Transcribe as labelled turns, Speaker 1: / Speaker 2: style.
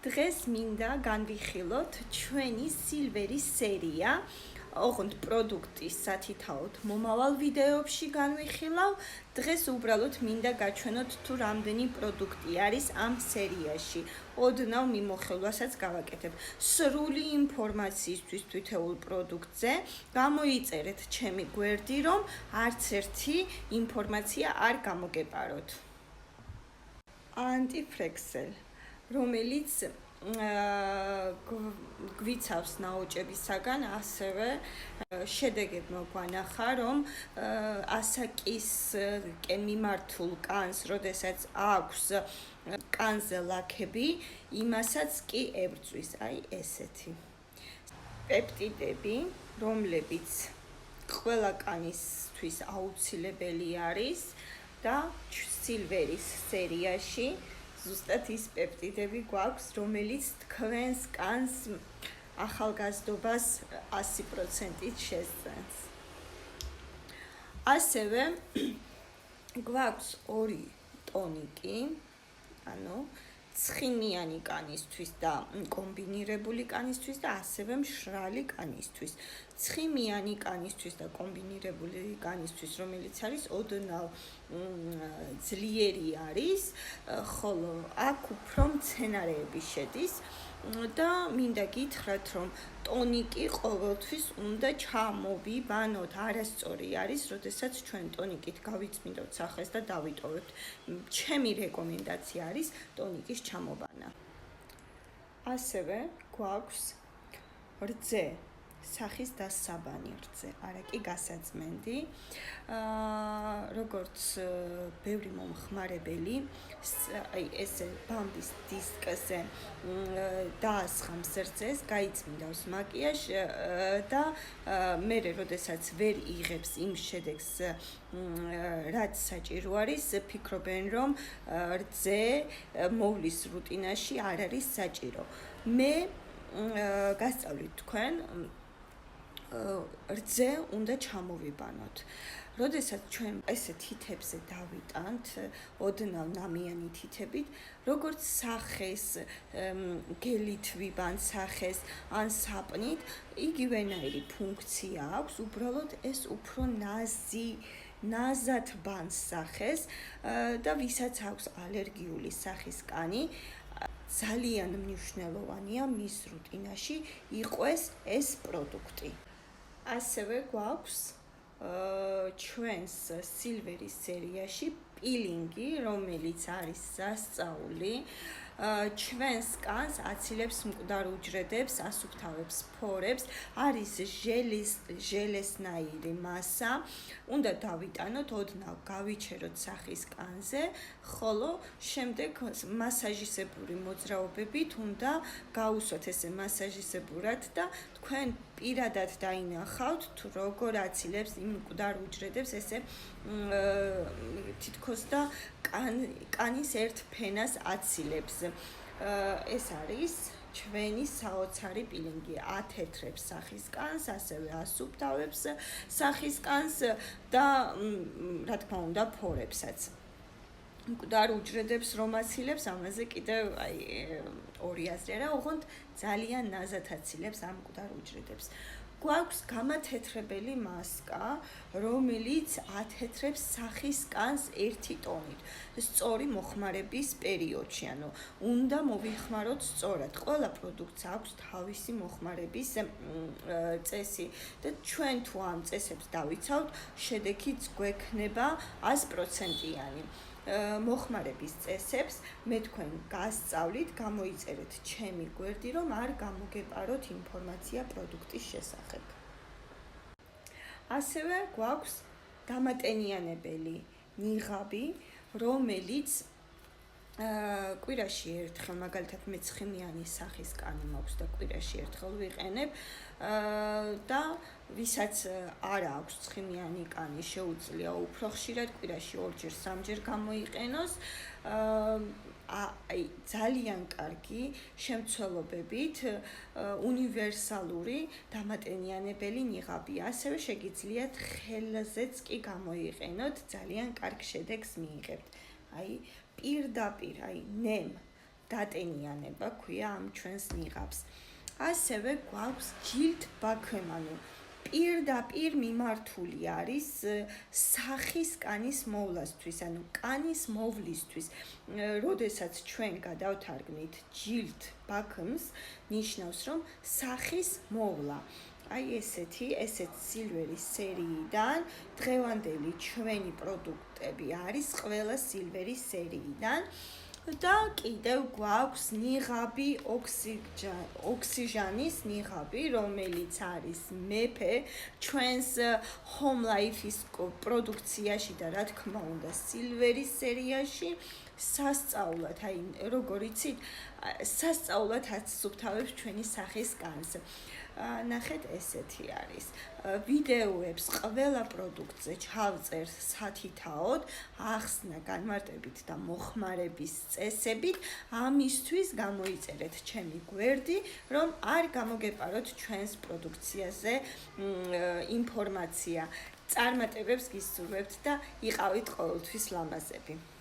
Speaker 1: დღეს მინდა განვიხილოთ ჩვენი სილვერის სერია. ოღონდ პროდუქტის სათითაოდ მომავალ ვიდეოებში განვიხილავ. დღეს უბრალოდ მინდა გაჩვენოთ თუ რამდენი პროდუქტი არის ამ სერიაში. ოდნავ მიმოხილვასაც გავაკეთებ. სრული ინფორმაციისთვის თითოეულ პროდუქტზე გამოიწერეთ ჩემი გვერდი, რომ არც ერთი ინფორმაცია არ გამოგეპაროთ. ანტიფრექსელ, რომელიც გვიცავს ნაოჭებისაგან, ასევე შედეგებმა გვანახა, რომ ასაკისკენ მიმართულ კანს, როდესაც აქვს კანზე ლაქები, იმასაც კი ებრძვის, აი ესეთი. პეპტიდები, რომლებიც ყველა კანისთვის აუცილებელი არის და სილვერის სერიაში ზუსტად ის პეპტიდები გვაქვს, რომელიც თქვენს კანს ახალგაზრდობას 100%-ით შესწევს. ასევე გვაქვს ორი ტონიკი, ანუ ცხიმიანი კანისთვის და კომბინირებული კანისთვის და ასევე მშრალი კანისთვის. ცხიმიანი კანისთვის და კომბინირებული კანისთვის, რომელიც არის ოდნავ ძლიერი არის, ხოლო აქ უფრო მცენარეები შედის და მინდა გითხრათ, რომ ტონიკი ყოველთვის უნდა ჩამოვიბანოთ. არასწორი არის, როდესაც ჩვენ ტონიკით გავიწმინდოთ სახეს და დავიტოვებთ. ჩემი რეკომენდაცია არის ტონიკის ჩამობანა. ასევე გვაქვს რძე, სახის დასაბანი რძე, არა კი გასაწმენდი. როგორც ბევრი მომხმარებელი, აი ესე ბამბის დისკზე დაასხამს რძეს, გაიწმინდავს მაკიაჟს და მერე, როდესაც ვერ იღებს იმ შედეგს, რაც საჭირო არის, ფიქრობენ, რომ რძე მოვლის რუტინაში არ არის საჭირო. მე გასწავლით თქვენ, რძე უნდა ჩამოვიბანოთ. როდესაც ჩვენ ესე თითებზე დავიტანთ, ოდნავ ნამიანი თითებით, როგორც სახეს გელით ვიბანთ სახეს ან საპნით, იგივენაირი ფუნქცია აქვს, უბრალოდ ეს უფრო ნაზად ბანს სახეს და ვისაც აქვს ალერგიული სახის კანი, ძალიან მნიშვნელოვანია მის რუტინაში იყვეს ეს პროდუქტი. ასევე გვაქვს ჩვენს სილვერის სერიაში პილინგი, რომელიც არის სასწაული, ჩვენს კანს აცილებს მკვდარ უჯრედებს, ასუფთავებს ფორებს, არის ჟელესნაირი მასა, უნდა დავიტანოთ, ოდნავ გავიჩეროთ სახის კანზე, ხოლო შემდეგ მასაჟისებური მოძრაობებით უნდა გაუსვათ ესე მასაჟისებურად და თქვენ პირადად დაინახავთ, თუ როგორ აცილებს იმ მკვდარ უჯრედებს ესე თითქოს და კანის ერთ ფენას აცილებს. ეს არის ჩვენი საოცარი პილინგი. ათეთრებს სახის კანს, ასევე ასუფთავებს სახის კანს და რა თქმა უნდა ფორებსაც. მკვდარ უჯრედებს რომ აცილებს, ამაზე კიდევ აი ორი აზრი არა, ოღონდ ძალიან ნაზად აცილებს ამ მკვდარ უჯრედებს. გვაქვს გამათეთრებელი მასკა, რომელიც ათეთრებს სახის კანს 1 ტონით. სწორი მოხმარების პერიოდში, ანუ უნდა მოვიხმაროთ სწორად. ყველა პროდუქტს აქვს თავისი მოხმარების წესი და ჩვენ თუ ამ წესებს დავიცავთ, შედეგიც გვექნება 100%-იანი. მოხმარების წესებს მე თქვენ გასწავლით, გამოიწერეთ ჩემი გვერდი, რომ არ გამოგეპაროთ ინფორმაცია პროდუქტის შესახებ. ასევე გვაქვს დამატენიანებელი ნიღაბი, რომელიც კვირაში ერთხელ, მაგალითად მე ცხიმიანი სახის კანი მაქვს და კვირაში ერთხელ ვიყენებ და ვისაც არ აქვს ცხიმიანი კანი, შეუძლია უფრო ხშირად კვირაში 2-ჯერ, 3-ჯერ გამოიყენოს. აი ძალიან კარგი შემცველობებით უნივერსალური დამატენიანებელი ნიღაბია. ასევე შეგიძლიათ ხელზეც კი გამოიყენოთ, ძალიან კარგ შედეგს მიიღებთ. აი პირდაპირ, აი ნემ დატენიანება ქვია ამ ჩვენს ნიღაბს. ასევე გვაქვს ჯილდ ბაქემ, ანუ პირდაპირ მიმართული არის სახის კანის მოვლასთვის, ანუ კანის მოვლისთვის. როდესაც ჩვენ გადავთარგმნით ჯილდ ბაქემს, ნიშნავს, რომ სახის მოვლა. აი ესეთ სილვერის სერიიდან დღევანდელი ჩვენი პროდუქტები არის ყველა სილვერის სერიიდან. და კიდევ გვაქვს ნიღაბი ოქსიჟანის ნიღაბი, რომელიც არის მეფე ჩვენს Home Life-ის პროდუქციაში და რა თქმა უნდა სილვერის სერიაში სასწაულად, აი როგორ იცით, სასწაულად აცსუფთავებს ჩვენი სახის კანს. ნახეთ, ესეთი არის. ვიდეოებს ყველა პროდუქტზე ჩავწერ სათითაოდ, ახსნა განმარტებით და მოხმარების წესებით. ამისთვის გამოიწერეთ ჩემი გვერდი, რომ არ გამოგეპაროთ ჩვენს პროდუქციაზე ინფორმაცია. წარმატებებს გისურვებთ და იყავით ყოველთვის ლამაზები.